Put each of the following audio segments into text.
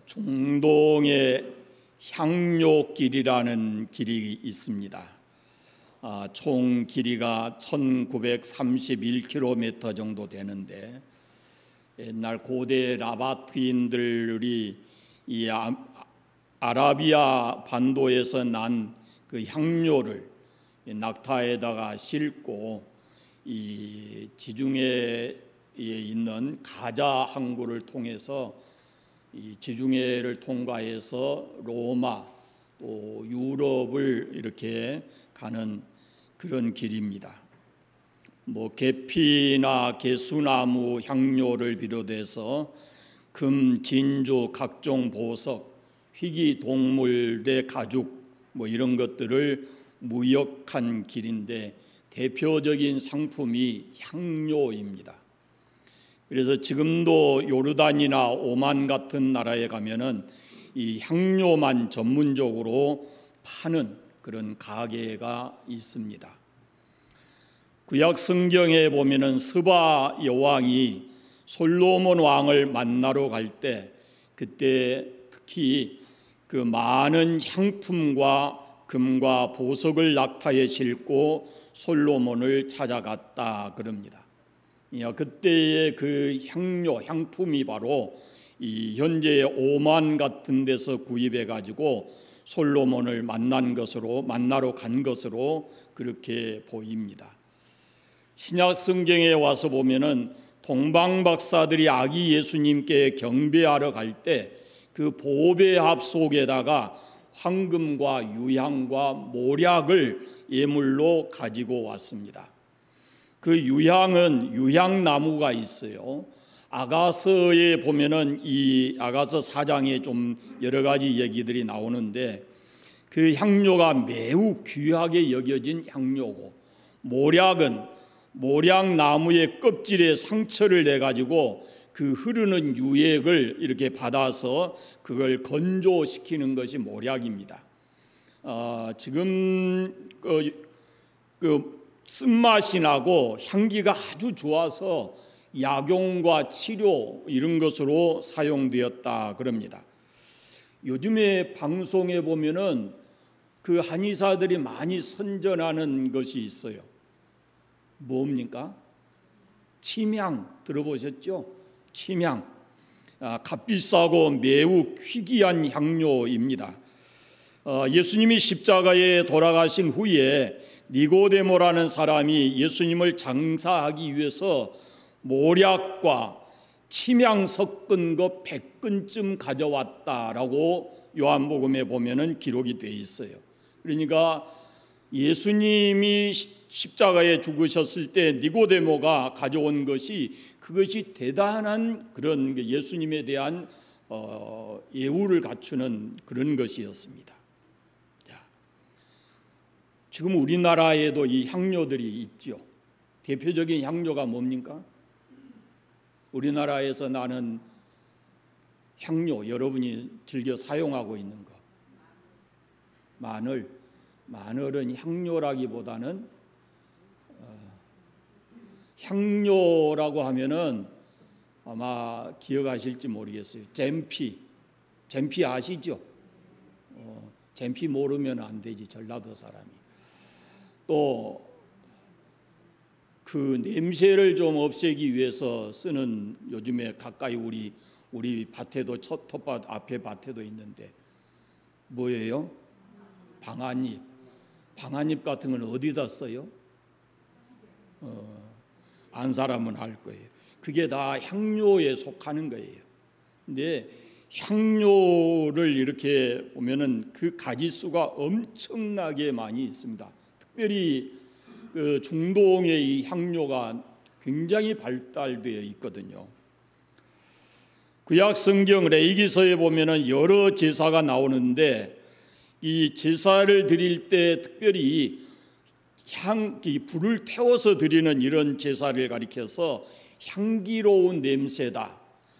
중동의 향료길이라는 길이 있습니다. 총 길이가 1931km 정도 되는데, 옛날 고대 라바트인들이 이 아라비아 반도에서 난 그 향료를 낙타에다가 싣고 이 지중해에 있는 가자 항구를 통해서 이 지중해를 통과해서 로마 또 유럽을 이렇게 가는 그런 길입니다. 계피나 개수나무 향료를 비롯해서 금, 진주, 각종 보석, 희귀 동물의 가죽 이런 것들을 무역한 길인데, 대표적인 상품이 향료입니다. 그래서 지금도 요르단이나 오만 같은 나라에 가면은 이 향료만 전문적으로 파는 그런 가게가 있습니다. 구약 성경에 보면은 스바 여왕이 솔로몬 왕을 만나러 갈 때, 그때 특히 그 많은 향품과 금과 보석을 낙타에 싣고 솔로몬을 찾아갔다 그럽니다. 그때의 그 향품이 바로 이 현재의 오만 같은 데서 구입해 가지고 솔로몬을 만나러 간 것으로 그렇게 보입니다. 신약 성경에 와서 보면은 동방 박사들이 아기 예수님께 경배하러 갈 때 그 보배합 속에다가 황금과 유향과 모략을 예물로 가지고 왔습니다. 그 유향은 유향나무가 있어요. 아가서에 보면은 이 아가서 4장에 좀 여러 가지 얘기들이 나오는데, 그 향료가 매우 귀하게 여겨진 향료고, 모략은 모략나무의 껍질에 상처를 내 가지고 그 흐르는 유액을 이렇게 받아서 그걸 건조시키는 것이 모략입니다. 지금 그 쓴맛이 나고 향기가 아주 좋아서 약용과 치료 이런 것으로 사용되었다 그럽니다. 요즘에 방송에 보면은 그 한의사들이 많이 선전하는 것이 있어요. 뭡니까? 침향 들어보셨죠? 침향. 값비싸고 매우 희귀한 향료입니다. 예수님이 십자가에 돌아가신 후에 니고데모라는 사람이 예수님을 장사하기 위해서 모략과 침향 섞은 거 100근쯤 가져왔다라고 요한복음에 보면은 기록이 되어 있어요. 그러니까 예수님이 십자가에 죽으셨을 때 니고데모가 가져온 것이, 그것이 대단한 그런 예수님에 대한 예우를 갖추는 그런 것이었습니다. 지금 우리나라에도 이 향료들이 있죠. 대표적인 향료가 뭡니까? 우리나라에서 나는 향료, 여러분이 즐겨 사용하고 있는 것, 마늘은 향료라기보다는 향료라고 하면은 아마 기억하실지 모르겠어요. 잼피 아시죠? 잼피 모르면 안 되지, 전라도 사람이. 또 그 냄새를 좀 없애기 위해서 쓰는, 요즘에 가까이 우리 밭에도, 텃밭 앞에 밭에도 있는데 뭐예요? 방아잎 같은 건 어디다 써요? 안 사람은 알 거예요. 그게 다 향료에 속하는 거예요. 근데 향료를 이렇게 보면은 그 가지수가 엄청나게 많이 있습니다. 특별히 그 중동의 이 향료가 굉장히 발달되어 있거든요. 구약 성경 레위기서에 보면은 여러 제사가 나오는데, 이 제사를 드릴 때 특별히 불을 태워서 드리는 이런 제사를 가리켜서 향기로운 냄새다,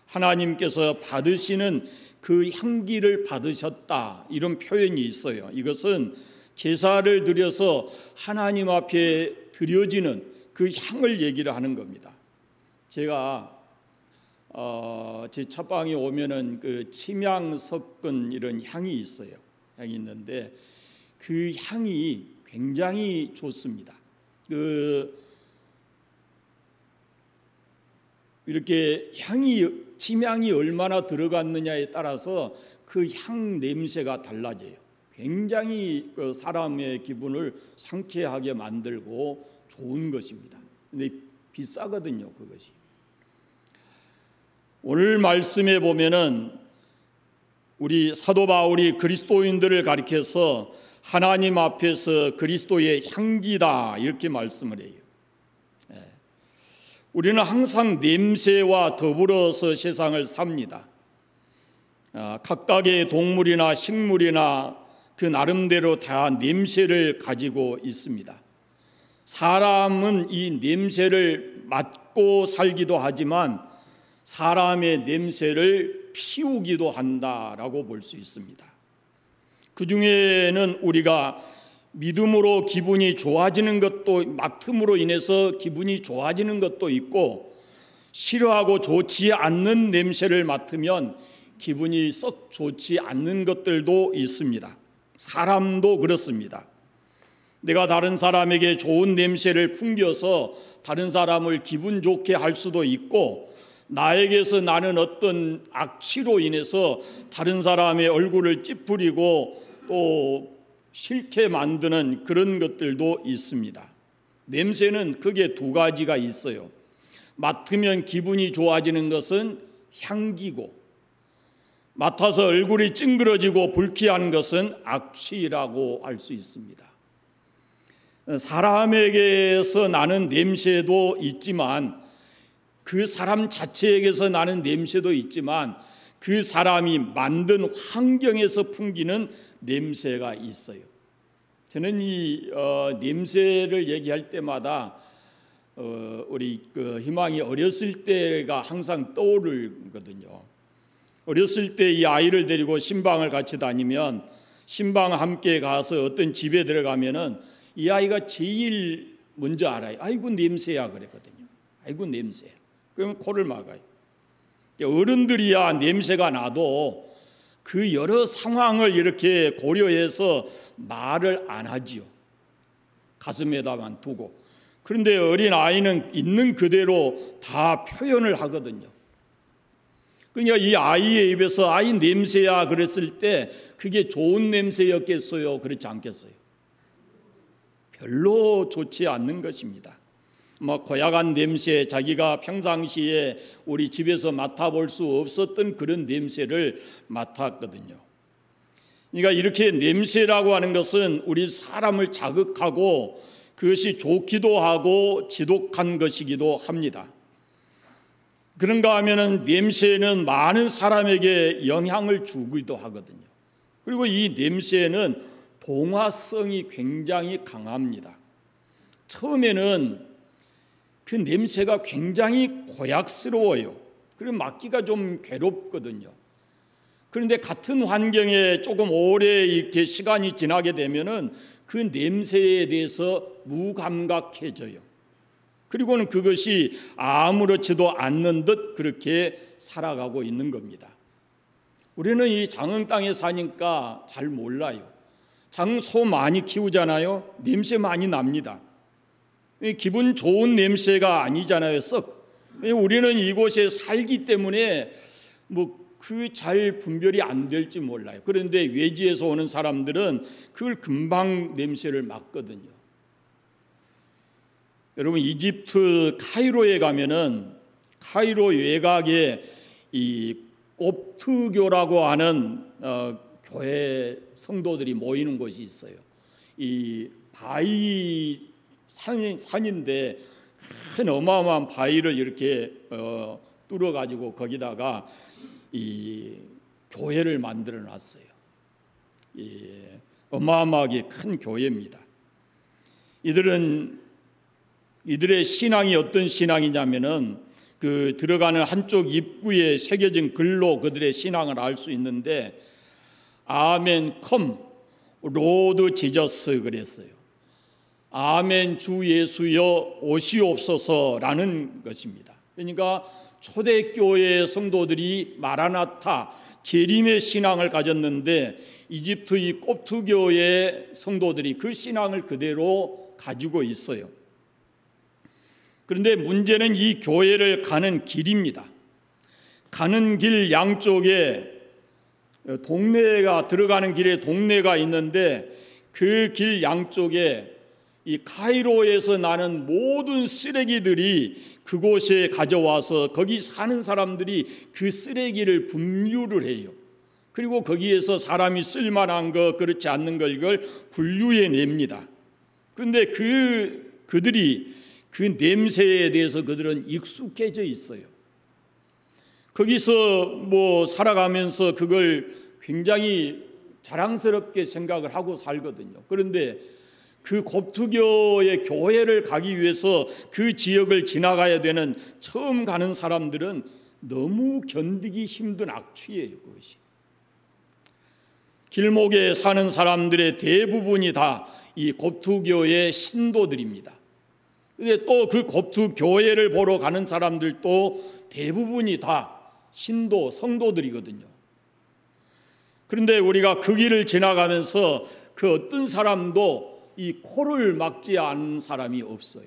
하나님께서 받으시는 그 향기를 받으셨다, 이런 표현이 있어요. 이것은 제사를 드려서 하나님 앞에 드려지는 그 향을 얘기를 하는 겁니다. 제가 제 첫방에 오면은 그 침향 섞은 이런 향이 있어요. 향이 있는데 그 향이 굉장히 좋습니다. 이렇게 침향이 얼마나 들어갔느냐에 따라서 그 향 냄새가 달라져요. 굉장히 그 사람의 기분을 상쾌하게 만들고 좋은 것입니다. 근데 비싸거든요, 그것이. 오늘 말씀에 보면은 우리 사도 바울이 그리스도인들을 가리켜서 하나님 앞에서 그리스도의 향기다 이렇게 말씀을 해요. 우리는 항상 냄새와 더불어서 세상을 삽니다. 각각의 동물이나 식물이나 그 나름대로 다 냄새를 가지고 있습니다. 사람은 이 냄새를 맡고 살기도 하지만 사람의 냄새를 피우기도 한다라고 볼 수 있습니다. 그 중에는 우리가 믿음으로 기분이 좋아지는 것도, 맡음으로 인해서 기분이 좋아지는 것도 있고, 싫어하고 좋지 않는 냄새를 맡으면 기분이 썩 좋지 않는 것들도 있습니다. 사람도 그렇습니다. 내가 다른 사람에게 좋은 냄새를 풍겨서 다른 사람을 기분 좋게 할 수도 있고, 나에게서 나는 어떤 악취로 인해서 다른 사람의 얼굴을 찌푸리고 또 싫게 만드는 그런 것들도 있습니다. 냄새는 크게 두 가지가 있어요. 맡으면 기분이 좋아지는 것은 향기고, 맡아서 얼굴이 찡그러지고 불쾌한 것은 악취라고 할 수 있습니다. 사람에게서 나는 냄새도 있지만, 그 사람 자체에게서 나는 냄새도 있지만, 그 사람이 만든 환경에서 풍기는 냄새가 있어요. 저는 이 냄새를 얘기할 때마다 우리 희망이 어렸을 때가 항상 떠오르거든요. 어렸을 때 이 아이를 데리고 신방을 같이 다니면, 신방 함께 가서 어떤 집에 들어가면은 이 아이가 제일 먼저 알아요. 아이고 냄새야 그랬거든요. 아이고 냄새야. 그러면 코를 막아요. 어른들이야 냄새가 나도 그 여러 상황을 이렇게 고려해서 말을 안 하지요. 가슴에다만 두고. 그런데 어린 아이는 있는 그대로 다 표현을 하거든요. 그러니까 이 아이의 입에서 아이 냄새야 그랬을 때 그게 좋은 냄새였겠어요? 그렇지 않겠어요? 별로 좋지 않는 것입니다. 고약한 냄새, 자기가 평상시에 우리 집에서 맡아볼 수 없었던 그런 냄새를 맡았거든요. 그러니까 이렇게 냄새라고 하는 것은 우리 사람을 자극하고 그것이 좋기도 하고 지독한 것이기도 합니다. 그런가 하면은 냄새는 많은 사람에게 영향을 주기도 하거든요. 그리고 이 냄새는 동화성이 굉장히 강합니다. 처음에는 그 냄새가 굉장히 고약스러워요. 그리고 맡기가 좀 괴롭거든요. 그런데 같은 환경에 조금 오래 이렇게 시간이 지나게 되면은 그 냄새에 대해서 무감각해져요. 그리고는 그것이 아무렇지도 않는 듯 그렇게 살아가고 있는 겁니다. 우리는 이 장흥 땅에 사니까 잘 몰라요. 장소 많이 키우잖아요. 냄새 많이 납니다. 기분 좋은 냄새가 아니잖아요. 썩. 우리는 이곳에 살기 때문에 그 잘 분별이 안 될지 몰라요. 그런데 외지에서 오는 사람들은 그걸 금방 냄새를 맡거든요. 여러분 이집트 카이로에 가면은 카이로 외곽에 이 곱트교라고 하는 교회 성도들이 모이는 곳이 있어요. 이 바위 산인데 큰 어마어마한 바위를 이렇게 뚫어 가지고 거기다가 이 교회를 만들어 놨어요. 어마어마하게 큰 교회입니다. 이들의 신앙이 어떤 신앙이냐면은 그 들어가는 한쪽 입구에 새겨진 글로 그들의 신앙을 알 수 있는데 아멘 컴 로드 지저스 그랬어요. 아멘 주 예수여 오시옵소서라는 것입니다. 그러니까 초대교회 성도들이 마라나타 재림의 신앙을 가졌는데 이집트의 콥트교의 성도들이 그 신앙을 그대로 가지고 있어요. 그런데 문제는 이 교회를 가는 길입니다. 가는 길 양쪽에 동네가 들어가는 길에 동네가 있는데 그 길 양쪽에 이 카이로에서 나는 모든 쓰레기들이 그곳에 가져와서 거기 사는 사람들이 그 쓰레기를 분류를 해요. 그리고 거기에서 사람이 쓸만한 거 그렇지 않는 걸 이걸 분류해 냅니다. 그런데 그들이 그 냄새에 대해서 그들은 익숙해져 있어요. 거기서 뭐 살아가면서 그걸 굉장히 자랑스럽게 생각을 하고 살거든요. 그런데 그 콥트교의 교회를 가기 위해서 그 지역을 지나가야 되는 처음 가는 사람들은 너무 견디기 힘든 악취예요. 그것이. 길목에 사는 사람들의 대부분이 다 이 콥트교의 신도들입니다. 근데 또 그 콥트교회를 보러 가는 사람들도 대부분이 다 신도, 성도들이거든요. 그런데 우리가 그 길을 지나가면서 그 어떤 사람도 이 코를 막지 않는 사람이 없어요.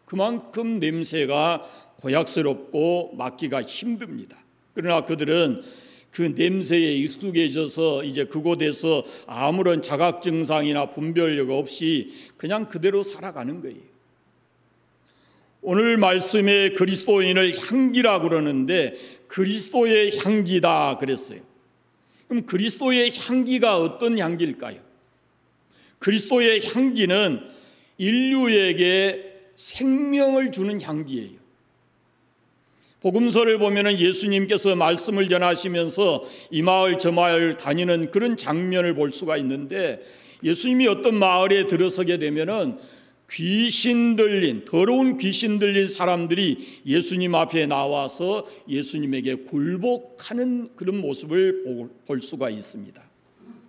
그만큼 냄새가 고약스럽고 맡기가 힘듭니다. 그러나 그들은 그 냄새에 익숙해져서 이제 그곳에서 아무런 자각 증상이나 분별력 없이 그냥 그대로 살아가는 거예요. 오늘 말씀에 그리스도인을 향기라고 그러는데 그리스도의 향기다 그랬어요. 그럼 그리스도의 향기가 어떤 향기일까요? 그리스도의 향기는 인류에게 생명을 주는 향기예요. 복음서를 보면 예수님께서 말씀을 전하시면서 이 마을 저 마을 다니는 그런 장면을 볼 수가 있는데 예수님이 어떤 마을에 들어서게 되면은 귀신 들린, 더러운 귀신 들린 사람들이 예수님 앞에 나와서 예수님에게 굴복하는 그런 모습을 볼 수가 있습니다.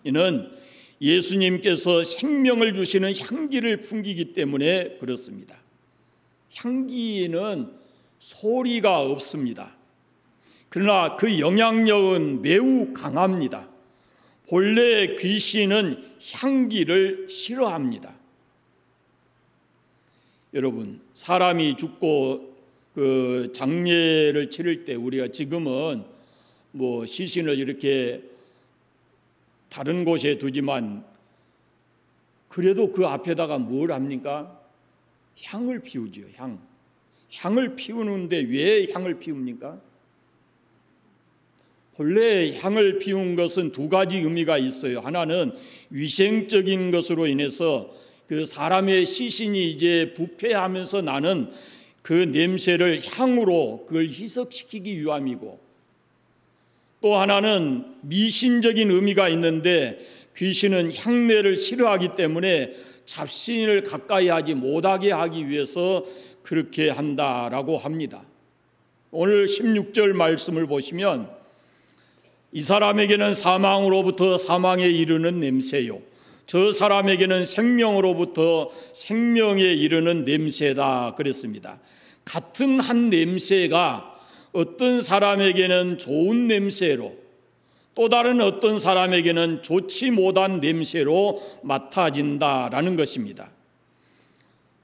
이는 예수님께서 생명을 주시는 향기를 풍기기 때문에 그렇습니다. 향기는 소리가 없습니다. 그러나 그 영향력은 매우 강합니다. 본래 귀신은 향기를 싫어합니다. 여러분, 사람이 죽고 그 장례를 치를 때 우리가 지금은 뭐 시신을 이렇게 다른 곳에 두지만 그래도 그 앞에다가 뭘 합니까? 향을 피우죠. 향을 피우는데 왜 향을 피웁니까? 본래 향을 피운 것은 두 가지 의미가 있어요. 하나는 위생적인 것으로 인해서 그 사람의 시신이 이제 부패하면서 나는 그 냄새를 향으로 그걸 희석시키기 위함이고, 또 하나는 미신적인 의미가 있는데 귀신은 향내를 싫어하기 때문에 잡신을 가까이 하지 못하게 하기 위해서 그렇게 한다라고 합니다. 오늘 16절 말씀을 보시면 이 사람에게는 사망으로부터 사망에 이르는 냄새요, 저 사람에게는 생명으로부터 생명에 이르는 냄새다 그랬습니다. 같은 한 냄새가 어떤 사람에게는 좋은 냄새로, 또 다른 어떤 사람에게는 좋지 못한 냄새로 맡아진다라는 것입니다.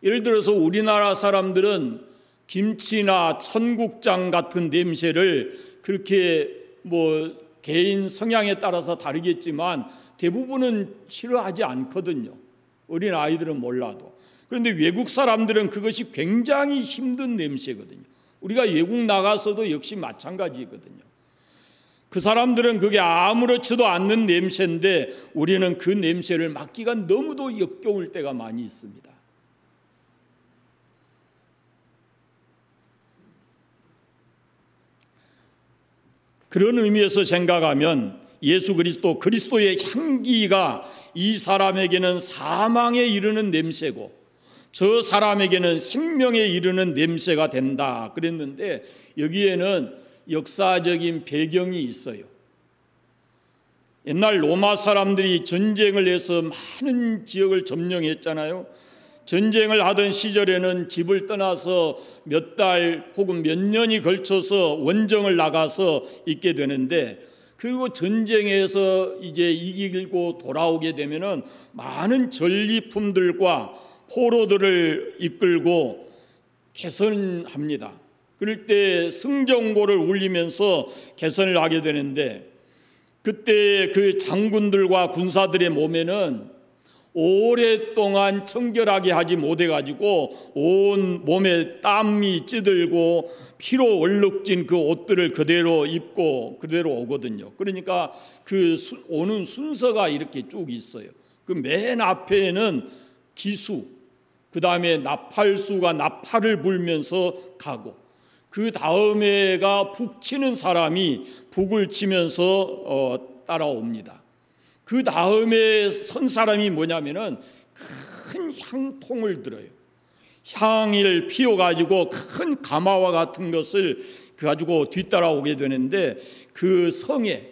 예를 들어서 우리나라 사람들은 김치나 청국장 같은 냄새를 그렇게 뭐 개인 성향에 따라서 다르겠지만 대부분은 싫어하지 않거든요. 어린 아이들은 몰라도. 그런데 외국 사람들은 그것이 굉장히 힘든 냄새거든요. 우리가 외국 나가서도 역시 마찬가지거든요. 그 사람들은 그게 아무렇지도 않는 냄새인데 우리는 그 냄새를 맡기가 너무도 역겨울 때가 많이 있습니다. 그런 의미에서 생각하면 예수 그리스도, 그리스도의 향기가 이 사람에게는 사망에 이르는 냄새고 저 사람에게는 생명에 이르는 냄새가 된다 그랬는데, 여기에는 역사적인 배경이 있어요. 옛날 로마 사람들이 전쟁을 해서 많은 지역을 점령했잖아요. 전쟁을 하던 시절에는 집을 떠나서 몇 달 혹은 몇 년이 걸쳐서 원정을 나가서 있게 되는데, 그리고 전쟁에서 이제 이기고 돌아오게 되면은 많은 전리품들과 포로들을 이끌고 개선합니다. 그럴 때 승정고를 울리면서 개선을 하게 되는데, 그때 그 장군들과 군사들의 몸에는 오랫동안 청결하게 하지 못해가지고 온 몸에 땀이 찌들고 피로 얼룩진 그 옷들을 그대로 입고 그대로 오거든요. 그러니까 그 오는 순서가 이렇게 쭉 있어요. 그 맨 앞에는 기수, 그 다음에 나팔수가 나팔을 불면서 가고, 그 다음에가 북치는 사람이 북을 치면서 따라옵니다. 그 다음에 선 사람이 뭐냐면은 큰 향통을 들어요. 향을 피워가지고 큰 가마와 같은 것을 가지고 뒤따라오게 되는데, 그 성에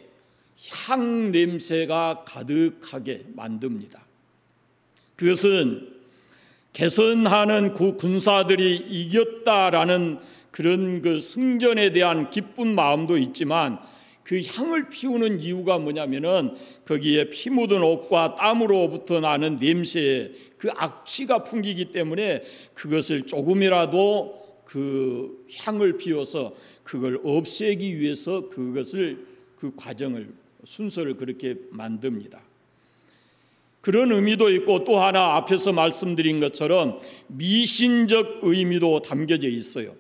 향 냄새가 가득하게 만듭니다. 그것은 개선하는 그 군사들이 이겼다라는 그런 그 승전에 대한 기쁜 마음도 있지만, 그 향을 피우는 이유가 뭐냐면은 거기에 피 묻은 옷과 땀으로부터 나는 냄새에 그 악취가 풍기기 때문에 그것을 조금이라도 그 향을 피워서 그걸 없애기 위해서 그것을 그 과정을 순서를 그렇게 만듭니다. 그런 의미도 있고, 또 하나 앞에서 말씀드린 것처럼 미신적 의미도 담겨져 있어요.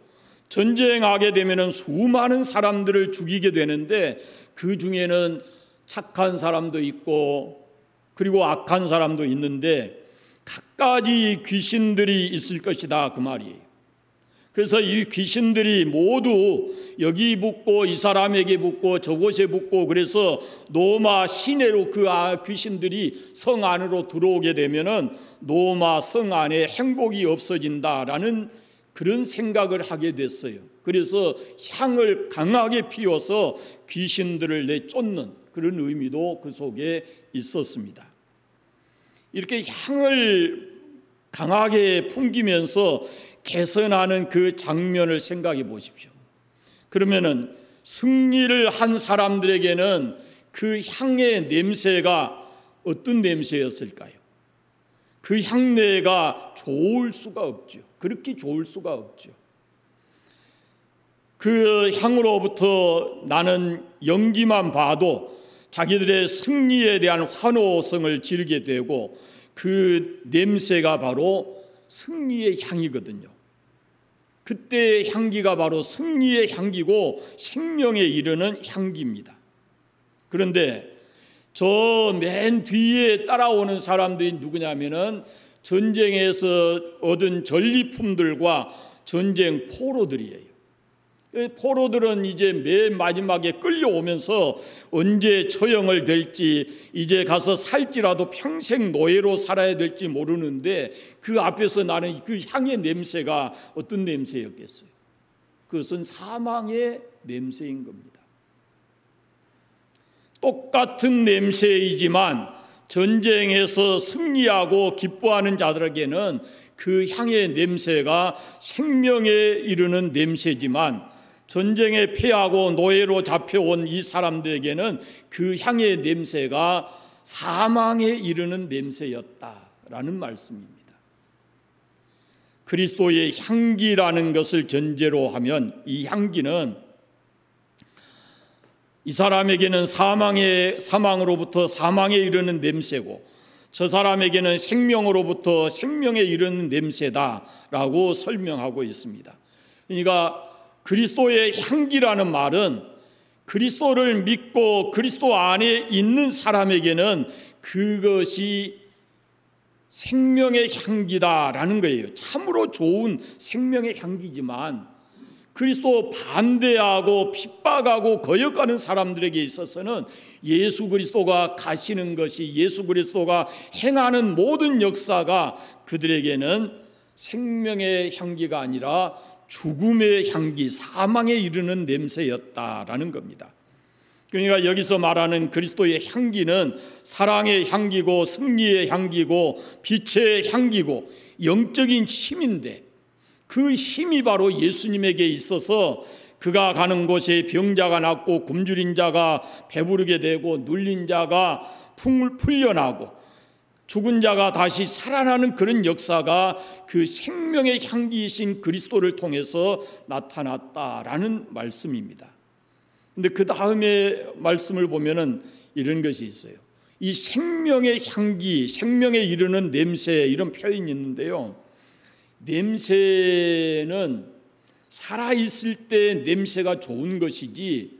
전쟁하게 되면은 수많은 사람들을 죽이게 되는데, 그 중에는 착한 사람도 있고 그리고 악한 사람도 있는데 갖가지 귀신들이 있을 것이다, 그 말이에요. 그래서 이 귀신들이 모두 여기 붙고 이 사람에게 붙고 저곳에 붙고, 그래서 노마 시내로 그 귀신들이 성 안으로 들어오게 되면은 노마 성 안에 행복이 없어진다라는 그런 생각을 하게 됐어요. 그래서 향을 강하게 피워서 귀신들을 내쫓는 그런 의미도 그 속에 있었습니다. 이렇게 향을 강하게 풍기면서 개선하는 그 장면을 생각해 보십시오. 그러면은 승리를 한 사람들에게는 그 향의 냄새가 어떤 냄새였을까요? 그 향내가 좋을 수가 없죠. 그렇게 좋을 수가 없죠. 그 향으로부터 나는 연기만 봐도 자기들의 승리에 대한 환호성을 지르게 되고, 그 냄새가 바로 승리의 향이거든요. 그때의 향기가 바로 승리의 향기고 생명에 이르는 향기입니다. 그런데 저 맨 뒤에 따라오는 사람들이 누구냐면은 전쟁에서 얻은 전리품들과 전쟁 포로들이에요. 포로들은 이제 맨 마지막에 끌려오면서 언제 처형을 될지, 이제 가서 살지라도 평생 노예로 살아야 될지 모르는데, 그 앞에서 나는 그 향의 냄새가 어떤 냄새였겠어요? 그것은 사망의 냄새인 겁니다. 똑같은 냄새이지만 전쟁에서 승리하고 기뻐하는 자들에게는 그 향의 냄새가 생명에 이르는 냄새지만, 전쟁에 패하고 노예로 잡혀온 이 사람들에게는 그 향의 냄새가 사망에 이르는 냄새였다라는 말씀입니다. 그리스도의 향기라는 것을 전제로 하면, 이 향기는 이 사람에게는 사망으로부터 사망에 이르는 냄새고, 저 사람에게는 생명으로부터 생명에 이르는 냄새다라고 설명하고 있습니다. 그러니까 그리스도의 향기라는 말은 그리스도를 믿고 그리스도 안에 있는 사람에게는 그것이 생명의 향기다라는 거예요. 참으로 좋은 생명의 향기지만, 그리스도 반대하고 핍박하고 거역하는 사람들에게 있어서는 예수 그리스도가 가시는 것이, 예수 그리스도가 행하는 모든 역사가 그들에게는 생명의 향기가 아니라 죽음의 향기, 사망에 이르는 냄새였다라는 겁니다. 그러니까 여기서 말하는 그리스도의 향기는 사랑의 향기고 승리의 향기고 빛의 향기고 영적인 힘인데, 그 힘이 바로 예수님에게 있어서 그가 가는 곳에 병자가 낫고 굶주린 자가 배부르게 되고 눌린 자가 풀려나고 죽은 자가 다시 살아나는 그런 역사가 그 생명의 향기이신 그리스도를 통해서 나타났다라는 말씀입니다. 근데 그 다음에 말씀을 보면은 이런 것이 있어요. 이 생명의 향기, 생명에 이르는 냄새, 이런 표현이 있는데요. 냄새는 살아있을 때 냄새가 좋은 것이지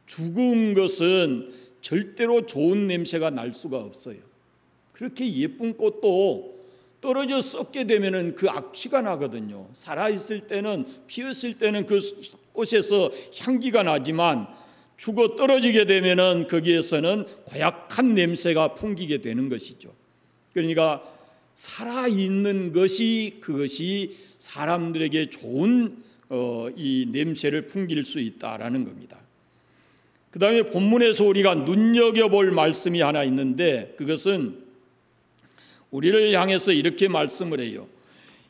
죽은 것은 절대로 좋은 냄새가 날 수가 없어요. 그렇게 예쁜 꽃도 떨어져 썩게 되면은 그 악취가 나거든요. 살아있을 때는, 피었을 때는 그 꽃에서 향기가 나지만 죽어 떨어지게 되면은 거기에서는 고약한 냄새가 풍기게 되는 것이죠. 그러니까 살아있는 것이, 그것이 사람들에게 좋은 이 냄새를 풍길 수 있다라는 겁니다. 그 다음에 본문에서 우리가 눈여겨볼 말씀이 하나 있는데, 그것은 우리를 향해서 이렇게 말씀을 해요.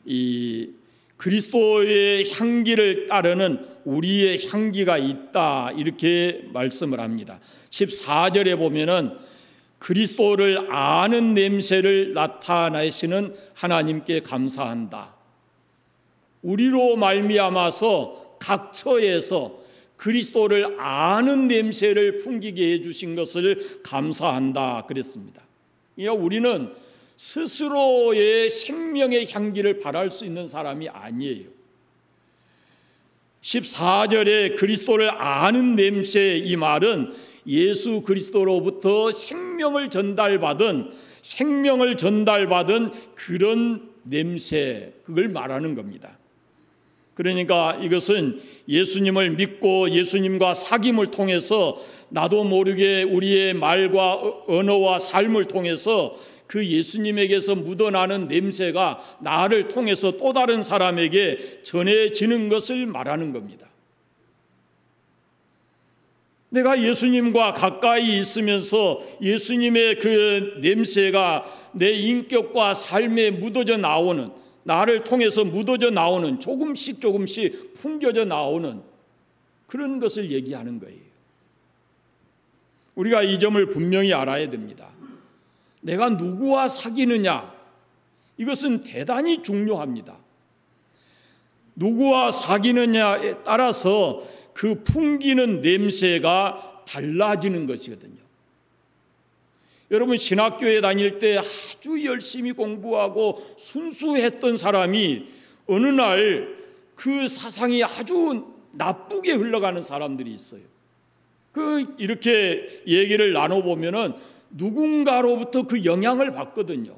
이 그리스도의 향기를 따르는 우리의 향기가 있다, 이렇게 말씀을 합니다. 14절에 보면은 그리스도를 아는 냄새를 나타내시는 하나님께 감사한다. 우리로 말미암아서 각 처에서 그리스도를 아는 냄새를 풍기게 해주신 것을 감사한다 그랬습니다. 그러니까 우리는 스스로의 생명의 향기를 발할 수 있는 사람이 아니에요. 14절에 그리스도를 아는 냄새, 이 말은 예수 그리스도로부터 생명을 전달받은 그런 냄새, 그걸 말하는 겁니다. 그러니까 이것은 예수님을 믿고 예수님과 사귐을 통해서 나도 모르게 우리의 말과 언어와 삶을 통해서 그 예수님에게서 묻어나는 냄새가 나를 통해서 또 다른 사람에게 전해지는 것을 말하는 겁니다. 내가 예수님과 가까이 있으면서 예수님의 그 냄새가 내 인격과 삶에 묻어져 나오는, 나를 통해서 묻어져 나오는, 조금씩 풍겨져 나오는 그런 것을 얘기하는 거예요. 우리가 이 점을 분명히 알아야 됩니다. 내가 누구와 사귀느냐, 이것은 대단히 중요합니다. 누구와 사귀느냐에 따라서 그 풍기는 냄새가 달라지는 것이거든요. 여러분, 신학교에 다닐 때 아주 열심히 공부하고 순수했던 사람이 어느 날 그 사상이 아주 나쁘게 흘러가는 사람들이 있어요. 이렇게 얘기를 나눠보면은 누군가로부터 그 영향을 받거든요.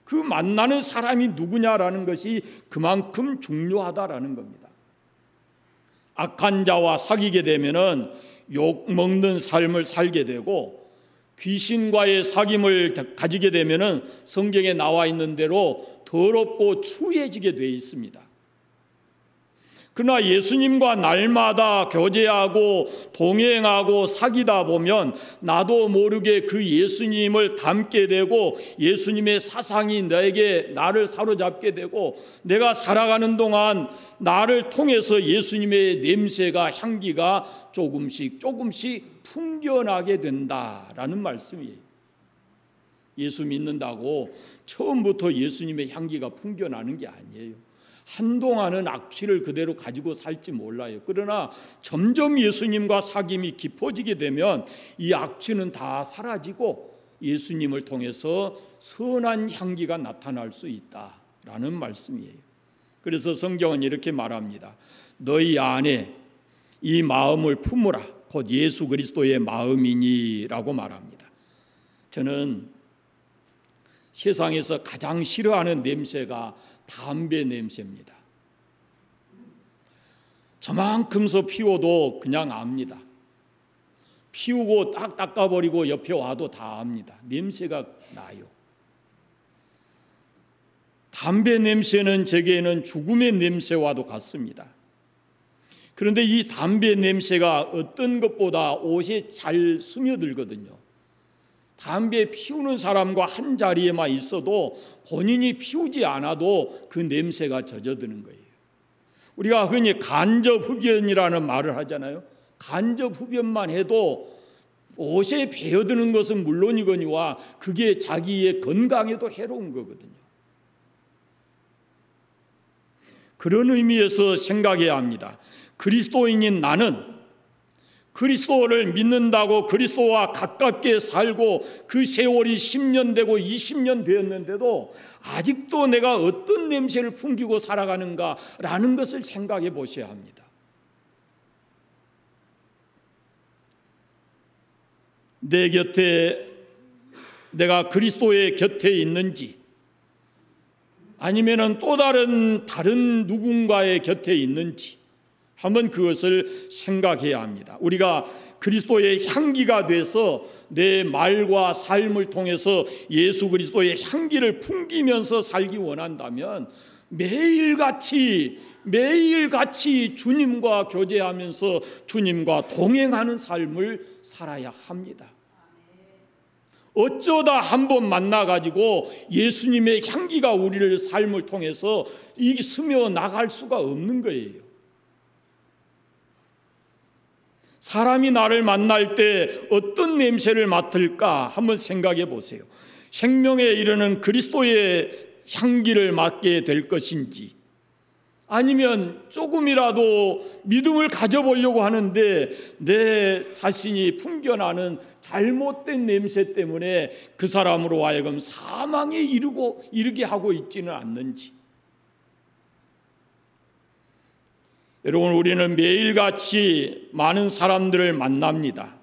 그 만나는 사람이 누구냐라는 것이 그만큼 중요하다라는 겁니다. 악한 자와 사귀게 되면은 욕 먹는 삶을 살게 되고, 귀신과의 사귐을 가지게 되면은 성경에 나와 있는 대로 더럽고 추해지게 되어 있습니다. 그러나 예수님과 날마다 교제하고 동행하고 사귀다 보면 나도 모르게 그 예수님을 닮게 되고 예수님의 사상이 나를 사로잡게 되고, 내가 살아가는 동안 나를 통해서 예수님의 냄새가, 향기가 조금씩 풍겨나게 된다라는 말씀이에요. 예수 믿는다고 처음부터 예수님의 향기가 풍겨나는 게 아니에요. 한동안은 악취를 그대로 가지고 살지 몰라요. 그러나 점점 예수님과 사귐이 깊어지게 되면 이 악취는 다 사라지고 예수님을 통해서 선한 향기가 나타날 수 있다라는 말씀이에요. 그래서 성경은 이렇게 말합니다. 너희 안에 이 마음을 품으라. 곧 예수 그리스도의 마음이니라고 말합니다. 저는 세상에서 가장 싫어하는 냄새가 담배 냄새입니다. 저만큼서 피워도 그냥 압니다. 피우고 딱 닦아버리고 옆에 와도 다 압니다. 냄새가 나요. 담배 냄새는 제게는 죽음의 냄새와도 같습니다. 그런데 이 담배 냄새가 어떤 것보다 옷에 잘 스며들거든요. 담배 피우는 사람과 한 자리에만 있어도 본인이 피우지 않아도 그 냄새가 젖어드는 거예요. 우리가 흔히 간접흡연이라는 말을 하잖아요. 간접흡연만 해도 옷에 배어드는 것은 물론이거니와 그게 자기의 건강에도 해로운 거거든요. 그런 의미에서 생각해야 합니다. 그리스도인인 나는 그리스도를 믿는다고 그리스도와 가깝게 살고 그 세월이 10년 되고 20년 되었는데도 아직도 내가 어떤 냄새를 풍기고 살아가는가라는 것을 생각해 보셔야 합니다. 내 곁에 내가 그리스도의 곁에 있는지 아니면은 또 다른 누군가의 곁에 있는지 한번 그것을 생각해야 합니다. 우리가 그리스도의 향기가 돼서 내 말과 삶을 통해서 예수 그리스도의 향기를 풍기면서 살기 원한다면 매일같이 주님과 교제하면서 주님과 동행하는 삶을 살아야 합니다. 어쩌다 한번 만나가지고 예수님의 향기가 우리를 삶을 통해서 스며 나갈 수가 없는 거예요. 사람이 나를 만날 때 어떤 냄새를 맡을까 한번 생각해 보세요. 생명에 이르는 그리스도의 향기를 맡게 될 것인지 아니면 조금이라도 믿음을 가져보려고 하는데 내 자신이 풍겨나는 잘못된 냄새 때문에 그 사람으로 하여금 사망에 이르게 하고 있지는 않는지. 여러분, 우리는 매일같이 많은 사람들을 만납니다.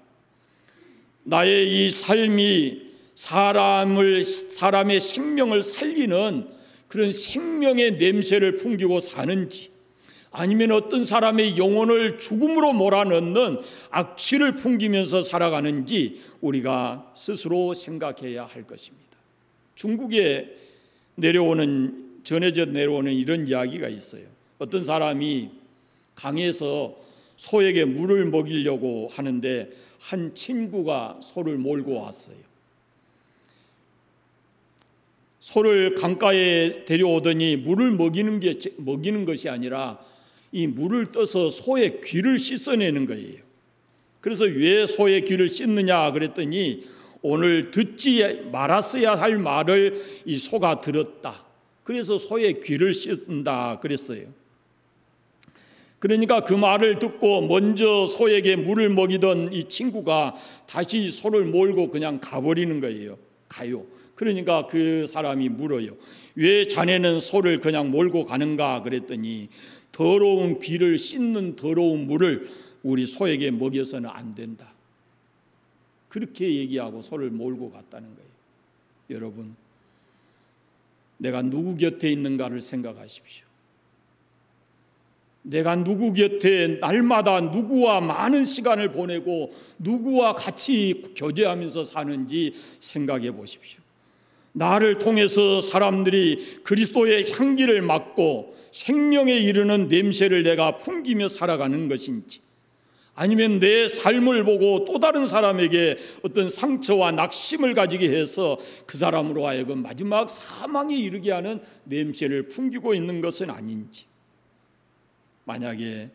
나의 이 삶이 사람의 생명을 살리는 그런 생명의 냄새를 풍기고 사는지 아니면 어떤 사람의 영혼을 죽음으로 몰아넣는 악취를 풍기면서 살아가는지 우리가 스스로 생각해야 할 것입니다. 중국에 전해져 내려오는 이런 이야기가 있어요. 어떤 사람이 강에서 소에게 물을 먹이려고 하는데 한 친구가 소를 몰고 왔어요. 소를 강가에 데려오더니 물을 먹이는 것이 아니라 이 물을 떠서 소의 귀를 씻어내는 거예요. 그래서 왜 소의 귀를 씻느냐 그랬더니 오늘 듣지 말았어야 할 말을 이 소가 들었다. 그래서 소의 귀를 씻는다 그랬어요. 그러니까 그 말을 듣고 먼저 소에게 물을 먹이던 이 친구가 다시 소를 몰고 그냥 가버리는 거예요. 가요. 그러니까 그 사람이 물어요. 왜 자네는 소를 그냥 몰고 가는가 그랬더니 더러운 귀를 씻는 더러운 물을 우리 소에게 먹여서는 안 된다. 그렇게 얘기하고 소를 몰고 갔다는 거예요. 여러분, 내가 누구 곁에 있는가를 생각하십시오. 내가 누구 곁에 날마다 누구와 많은 시간을 보내고 누구와 같이 교제하면서 사는지 생각해 보십시오. 나를 통해서 사람들이 그리스도의 향기를 맡고 생명에 이르는 냄새를 내가 풍기며 살아가는 것인지 아니면 내 삶을 보고 또 다른 사람에게 어떤 상처와 낙심을 가지게 해서 그 사람으로 하여금 마지막 사망에 이르게 하는 냄새를 풍기고 있는 것은 아닌지. 만약에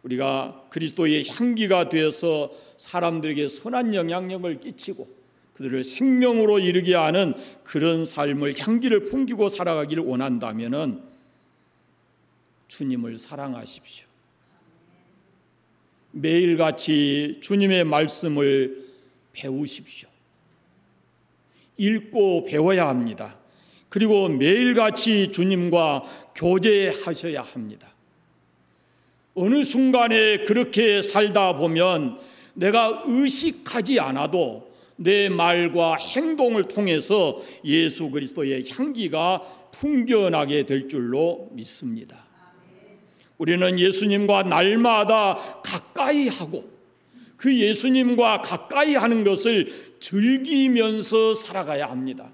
우리가 그리스도의 향기가 되어서 사람들에게 선한 영향력을 끼치고 그들을 생명으로 이르게 하는 그런 삶을 향기를 풍기고 살아가기를 원한다면은 주님을 사랑하십시오. 매일같이 주님의 말씀을 배우십시오. 읽고 배워야 합니다. 그리고 매일같이 주님과 교제하셔야 합니다. 어느 순간에 그렇게 살다 보면 내가 의식하지 않아도 내 말과 행동을 통해서 예수 그리스도의 향기가 풍겨나게 될 줄로 믿습니다. 우리는 예수님과 날마다 가까이 하고 그 예수님과 가까이 하는 것을 즐기면서 살아가야 합니다.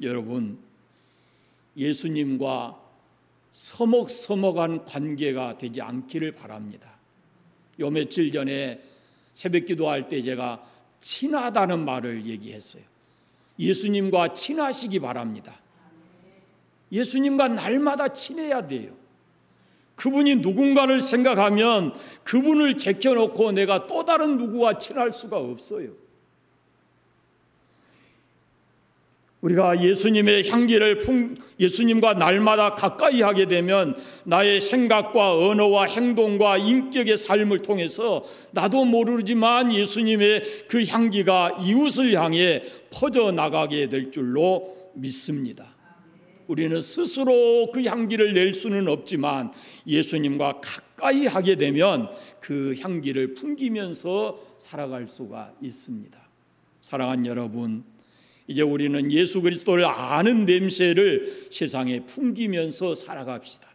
여러분, 예수님과 서먹서먹한 관계가 되지 않기를 바랍니다. 요 며칠 전에 새벽 기도할 때 제가 친하다는 말을 얘기했어요. 예수님과 친하시기 바랍니다. 예수님과 날마다 친해야 돼요. 그분이 누군가를 생각하면 그분을 제껴놓고 내가 또 다른 누구와 친할 수가 없어요. 우리가 예수님의 향기를 예수님과 날마다 가까이 하게 되면 나의 생각과 언어와 행동과 인격의 삶을 통해서 나도 모르지만 예수님의 그 향기가 이웃을 향해 퍼져나가게 될 줄로 믿습니다. 우리는 스스로 그 향기를 낼 수는 없지만 예수님과 가까이 하게 되면 그 향기를 풍기면서 살아갈 수가 있습니다. 사랑하는 여러분, 이제 우리는 예수 그리스도를 아는 냄새를 세상에 풍기면서 살아갑시다.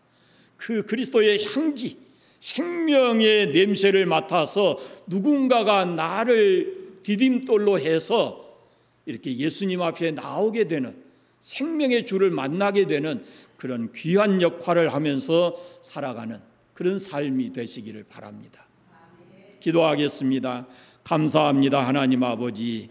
그 그리스도의 향기, 생명의 냄새를 맡아서 누군가가 나를 디딤돌로 해서 이렇게 예수님 앞에 나오게 되는, 생명의 주를 만나게 되는 그런 귀한 역할을 하면서 살아가는 그런 삶이 되시기를 바랍니다. 기도하겠습니다. 감사합니다. 하나님 아버지,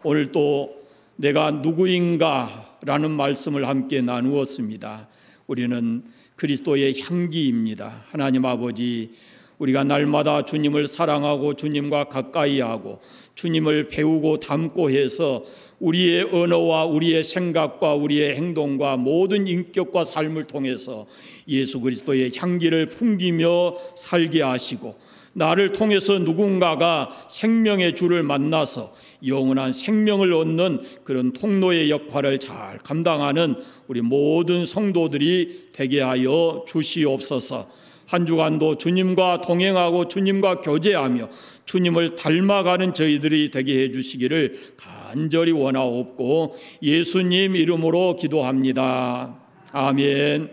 오늘 또 내가 누구인가 라는 말씀을 함께 나누었습니다. 우리는 그리스도의 향기입니다. 하나님 아버지, 우리가 날마다 주님을 사랑하고 주님과 가까이 하고 주님을 배우고 닮고 해서 우리의 언어와 우리의 생각과 우리의 행동과 모든 인격과 삶을 통해서 예수 그리스도의 향기를 풍기며 살게 하시고, 나를 통해서 누군가가 생명의 주를 만나서 영원한 생명을 얻는 그런 통로의 역할을 잘 감당하는 우리 모든 성도들이 되게 하여 주시옵소서. 한 주간도 주님과 동행하고 주님과 교제하며 주님을 닮아가는 저희들이 되게 해주시기를 간절히 원하옵고 예수님 이름으로 기도합니다. 아멘.